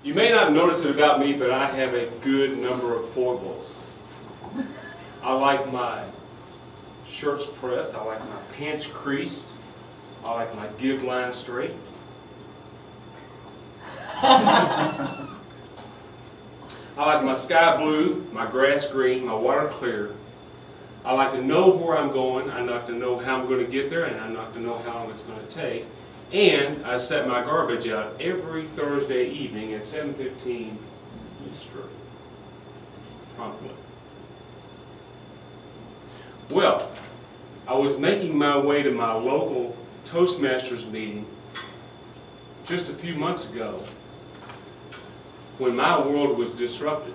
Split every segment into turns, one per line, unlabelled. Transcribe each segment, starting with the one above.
You may not notice it about me, but I have a good number of foibles. I like my shirts pressed. I like my pants creased. I like my give line straight. I like my sky blue, my grass green, my water clear. I like to know where I'm going. I like to know how I'm going to get there, and I like to know how long it's going to take. And I set my garbage out every Thursday evening at 7:15 Eastern, promptly. Well, I was making my way to my local Toastmasters meeting just a few months ago when my world was disrupted.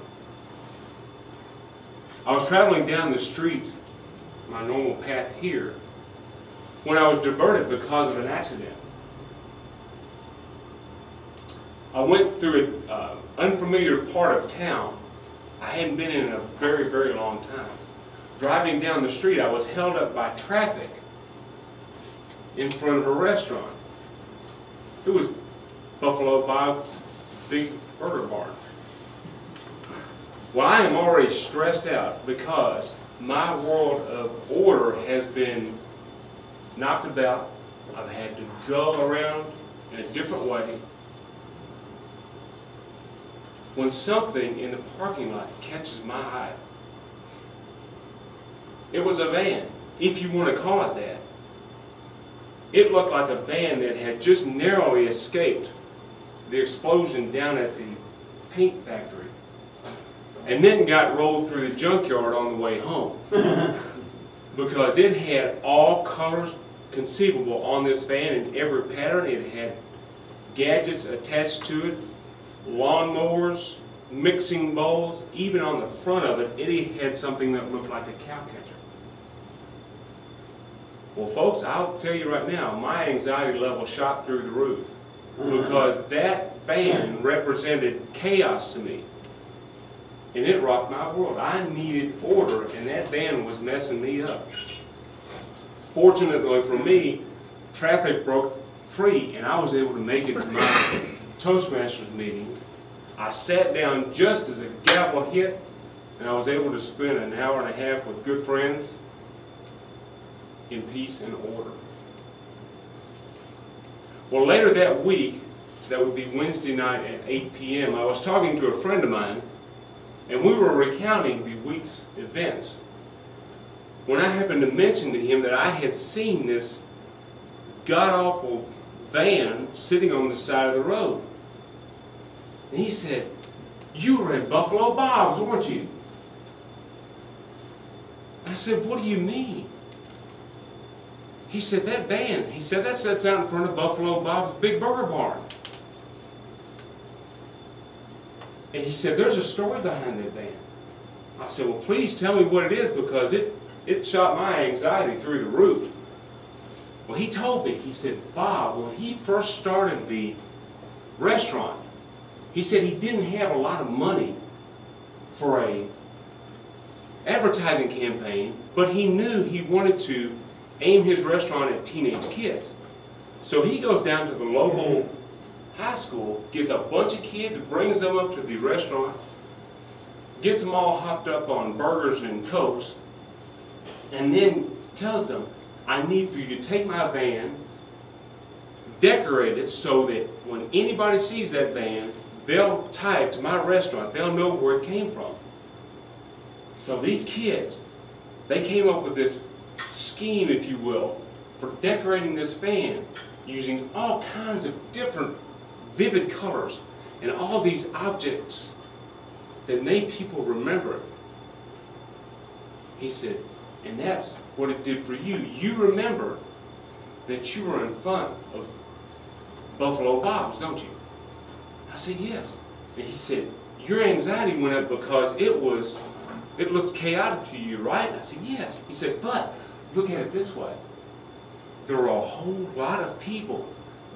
I was traveling down the street, my normal path here, when I was diverted because of an accident. I went through an unfamiliar part of town I hadn't been in a very, very long time. Driving down the street, I was held up by traffic in front of a restaurant. It was Buffalo Bob's Big Burger Barn. Well, I am already stressed out because my world of order has been knocked about. I've had to go around in a different way. When something in the parking lot catches my eye, it was a van, if you want to call it that. It looked like a van that had just narrowly escaped the explosion down at the paint factory and then got rolled through the junkyard on the way home. Because it had all colors conceivable on this van in every pattern. It had gadgets attached to it, lawnmowers, mixing bowls. Even on the front of it, it had something that looked like a cow catcher. Well, folks, I'll tell you right now, my anxiety level shot through the roof because that van represented chaos to me. And it rocked my world. I needed order, and that van was messing me up. Fortunately for me, traffic broke free, and I was able to make it to my Toastmasters meeting. I sat down just as the gavel hit, and I was able to spend an hour and a half with good friends in peace and order. Well, later that week, that would be Wednesday night at 8 p.m., I was talking to a friend of mine, and we were recounting the week's events, when I happened to mention to him that I had seen this god-awful van sitting on the side of the road. And he said, "You were at Buffalo Bob's, weren't you?" I said, "What do you mean?" He said, "That van," he said, "that sits out in front of Buffalo Bob's Big Burger Barn." And he said, "There's a story behind that van." I said, "Well, please tell me what it is, because it shot my anxiety through the roof." Well, he told me, he said, "Bob, when he first started the restaurant, he said he didn't have a lot of money for a advertising campaign, but he knew he wanted to aim his restaurant at teenage kids. So he goes down to the local high school, gets a bunch of kids, brings them up to the restaurant, gets them all hopped up on burgers and Cokes, and then tells them, I need for you to take my van, decorate it so that when anybody sees that van, they'll tie it to my restaurant. They'll know where it came from. So these kids, they came up with this scheme, if you will, for decorating this van using all kinds of different vivid colors and all these objects that made people remember it. He said, and that's what it did for you. You remember that you were in front of Buffalo Bob's, don't you? I said, yes. And he said, your anxiety went up because it looked chaotic to you, right? And I said, yes. He said, but look at it this way. There were a whole lot of people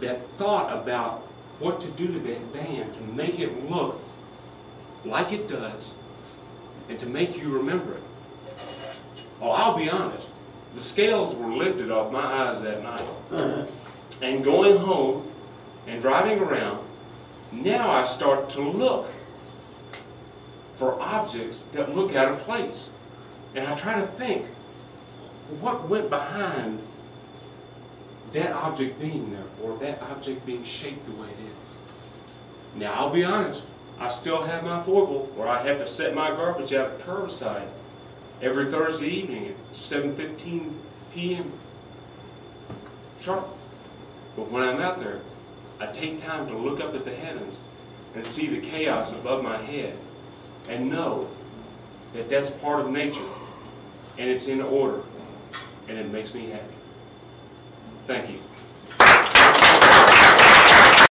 that thought about what to do to that van to make it look like it does and to make you remember it. Oh, I'll be honest. The scales were lifted off my eyes that night. And going home and driving around, Now I start to look for objects that look out of place. And I try to think, what went behind that object being there, or that object being shaped the way it is? Now, I'll be honest, I still have my foible where I have to set my garbage out at curbside every Thursday evening at 7:15 p.m. sharp. But when I'm out there, I take time to look up at the heavens and see the chaos above my head and know that that's part of nature and it's in order, and it makes me happy. Thank you.